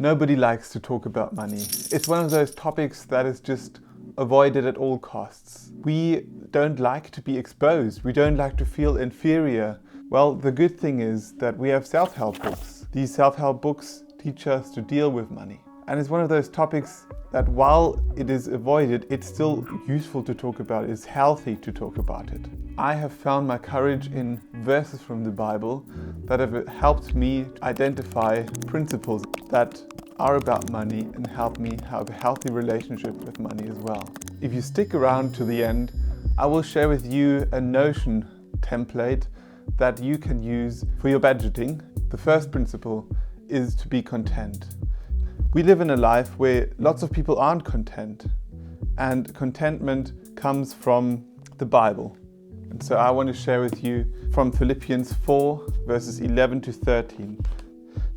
Nobody likes to talk about money. It's one of those topics that is just avoided at all costs. We don't like to be exposed. We don't like to feel inferior. Well, the good thing is that we have self-help books. These self-help books teach us to deal with money. And it's one of those topics that while it is avoided, it's still useful to talk about. It's healthy to talk about it. I have found my courage in verses from the Bible that have helped me identify principles that are about money and help me have a healthy relationship with money as well. If you stick around to the end, I will share with you a Notion template that you can use for your budgeting. The first principle is to be content. We live in a life where lots of people aren't content, and contentment comes from the Bible. And so I want to share with you from Philippians 4 verses 11 to 13.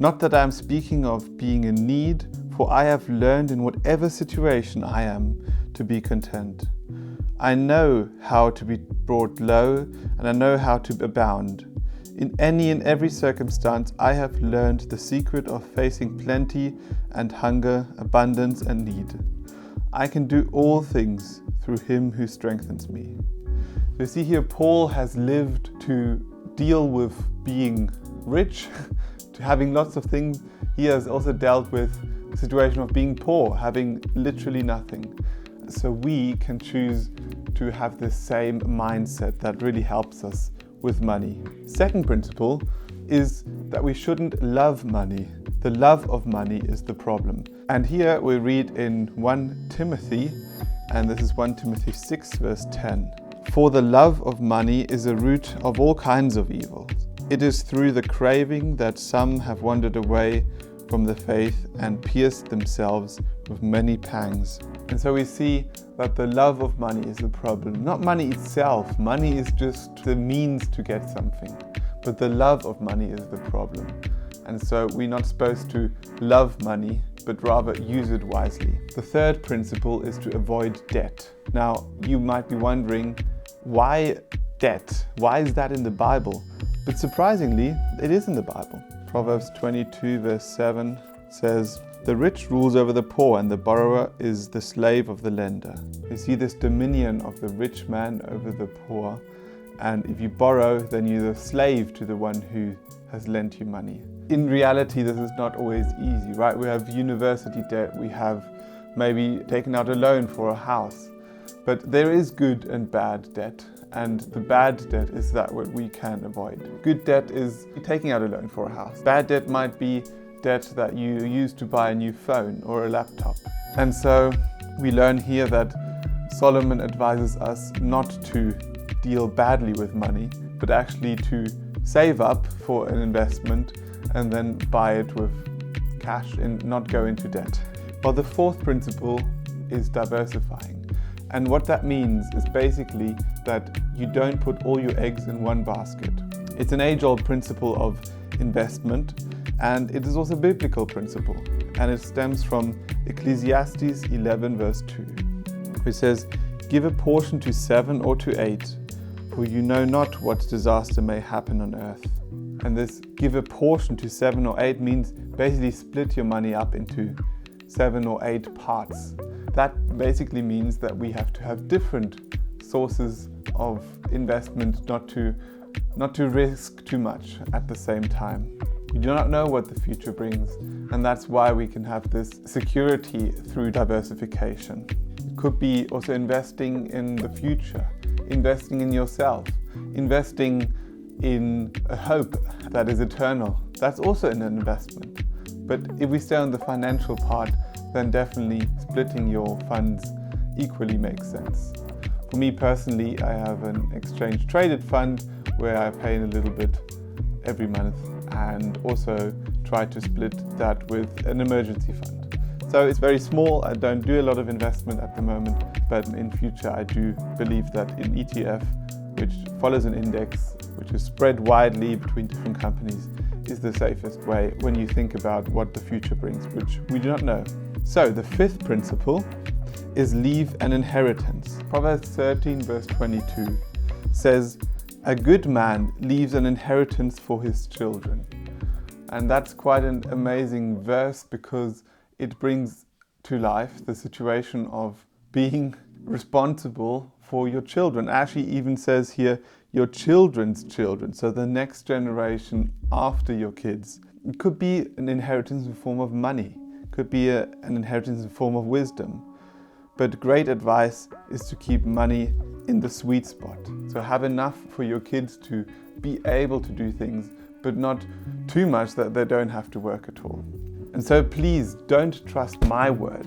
Not that I am speaking of being in need, for I have learned in whatever situation I am to be content. I know how to be brought low, and I know how to abound. In any and every circumstance, I have learned the secret of facing plenty and hunger, abundance and need. I can do all things through Him who strengthens me. You see here, Paul has lived to deal with being rich, to having lots of things. He has also dealt with the situation of being poor, having literally nothing. So we can choose to have the same mindset that really helps us with money. Second principle is that we shouldn't love money. The love of money is the problem. And here we read in 1 Timothy, and this is 1 Timothy 6 verse 10. For the love of money is a root of all kinds of evil. It is through the craving that some have wandered away from the faith and pierced themselves with many pangs. And so we see that the love of money is the problem. Not money itself. Money is just the means to get something. But the love of money is the problem. And so we're not supposed to love money, but rather use it wisely. The third principle is to avoid debt. Now, you might be wondering, why debt? Why is that in the Bible? But surprisingly, it is in the Bible. Proverbs 22 verse 7 says, "The rich rules over the poor, and the borrower is the slave of the lender." You see this dominion of the rich man over the poor. And if you borrow, then you're the slave to the one who has lent you money. In reality, this is not always easy, right? We have university debt, we have maybe taken out a loan for a house. But there is good and bad debt, and the bad debt is that what we can avoid. Good debt is taking out a loan for a house. Bad debt might be debt that you use to buy a new phone or a laptop. And so we learn here that Solomon advises us not to deal badly with money, but actually to save up for an investment and then buy it with cash and not go into debt. Well, the fourth principle is diversifying. And what that means is basically that you don't put all your eggs in one basket. It's an age-old principle of investment, and it is also a biblical principle. And it stems from Ecclesiastes 11 verse 2, which says, "Give a portion to 7 or to 8, for you know not what disaster may happen on earth." And this give a portion to 7 or 8 means basically split your money up into 7 or 8 parts. That basically means that we have to have different sources of investment, not to risk too much at the same time. We do not know what the future brings, and that's why we can have this security through diversification. It could be also investing in the future, investing in yourself, investing in a hope that is eternal. That's also an investment. But if we stay on the financial part, then definitely splitting your funds equally makes sense. For me personally, I have an exchange traded fund where I pay in a little bit every month, and also try to split that with an emergency fund. So it's very small. I don't do a lot of investment at the moment, but in future I do believe that an ETF, which follows an index, which is spread widely between different companies, is the safest way when you think about what the future brings, which we do not know. So the fifth principle is leave an inheritance. Proverbs 13 verse 22 says, "A good man leaves an inheritance for his children." And that's quite an amazing verse because it brings to life the situation of being responsible for your children. Actually even says here, your children's children, so the next generation after your kids. It could be an inheritance in the form of money, could be an inheritance in the form of wisdom. But great advice is to keep money in the sweet spot. So have enough for your kids to be able to do things, but not too much that they don't have to work at all. And so please don't trust my word.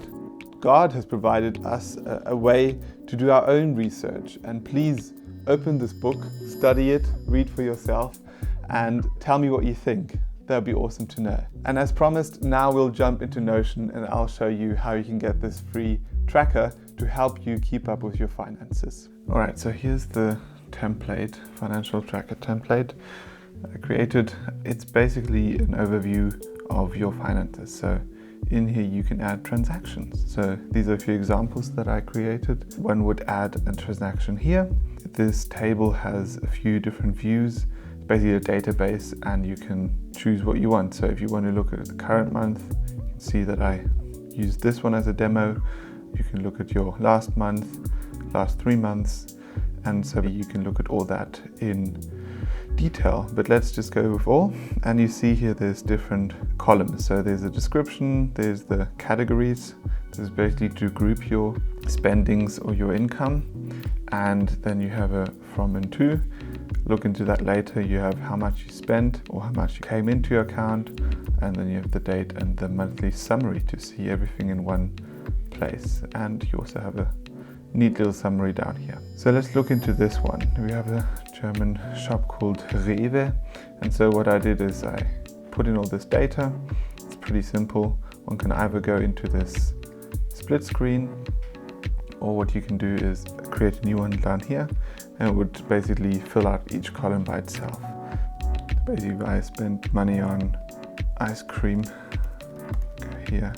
God has provided us a way to do our own research, and please open this book, study it, read for yourself, and tell me what you think. That would be awesome to know. And as promised, now we'll jump into Notion and I'll show you how you can get this free tracker to help you keep up with your finances. All right, so here's the template, financial tracker template I created. It's basically an overview of your finances. So in here you can add transactions. So these are a few examples that I created. One would add a transaction here. This table has a few different views, basically a database, and you can choose what you want. So if you want to look at the current month, you can see that I used this one as a demo. You can look at your last month, last 3 months, and so you can look at all that in detail. But let's just go with all. And you see here there's different columns. So there's a description, there's the categories. This is basically to group your spendings or your income. And then you have a from and to. Look into that later. You have how much you spent or how much you came into your account. And then you have the date and the monthly summary to see everything in one place. And you also have a neat little summary down here. So let's look into this one. We have a German shop called Rewe. And so what I did is I put in all this data. It's pretty simple. One can either go into this split screen, or what you can do is create a new one down here, and it would basically fill out each column by itself. Basically, I spent money on ice cream. Okay, here,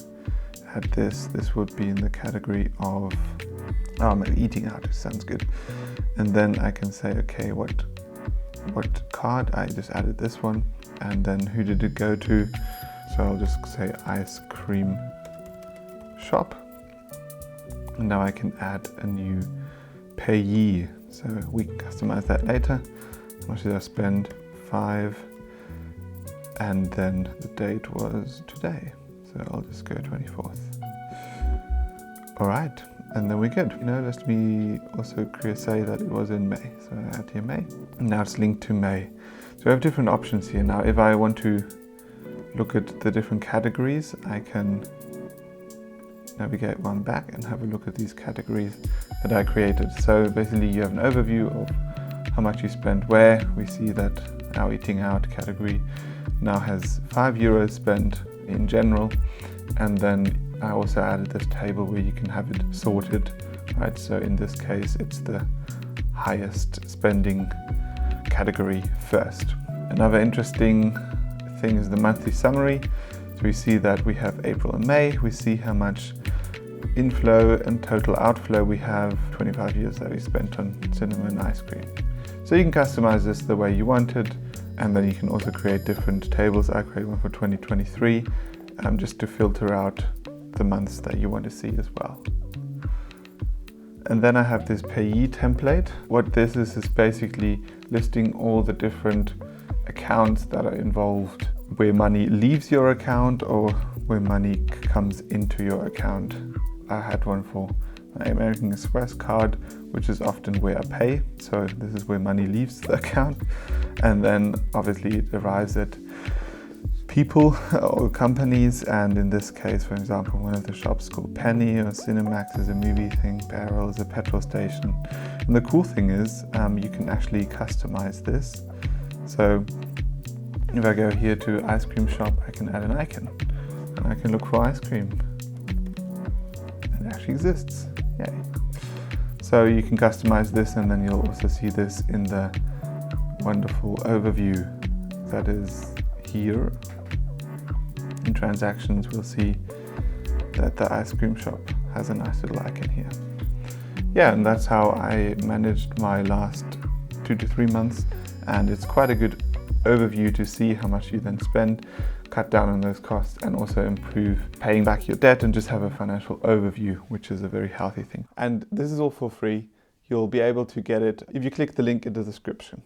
had this would be in the category of eating out. Sounds good. And then I can say, okay, what card? I just added this one, and then who did it go to? So I'll just say ice cream shop. And now I can add a new payee. So we can customize that later. How much did I spend? 5. And then the date was today. So I'll just go 24th. All right. And then we're good. Let me also say that it was in May. So I add here May. And now it's linked to May. So we have different options here. Now, if I want to look at the different categories, I can navigate one back and have a look at these categories that I created. So basically you have an overview of how much you spent where. We see that our eating out category now has €5 spent in general. And then I also added this table where you can have it sorted, right? So in this case, it's the highest spending category first. Another interesting thing is the monthly summary. So we see that we have April and May. We see how much inflow and total outflow we have, 25 years that we spent on cinema and ice cream. So you can customize this the way you want it, and then you can also create different tables. I create one for 2023, just to filter out the months that you want to see as well. And then I have this payee template. What this is basically listing all the different accounts that are involved, where money leaves your account or where money comes into your account. I had one for my American Express card, which is often where I pay. So this is where money leaves the account. And then obviously it arrives at people or companies. And in this case, for example, one of the shops called Penny, or Cinemax is a movie thing, Barrel is a petrol station. And the cool thing is you can actually customize this. So if I go here to ice cream shop, I can add an icon and I can look for ice cream. And it actually exists. Yay. So you can customize this, and then you'll also see this in the wonderful overview that is here. In transactions, we'll see that the ice cream shop has a nice little icon here. Yeah, and that's how I managed my last 2 to 3 months. And it's quite a good overview to see how much you then spend. cut down on those costs and also improve paying back your debt and just have a financial overview, which is a very healthy thing. And this is all for free. You'll be able to get it if you click the link in the description.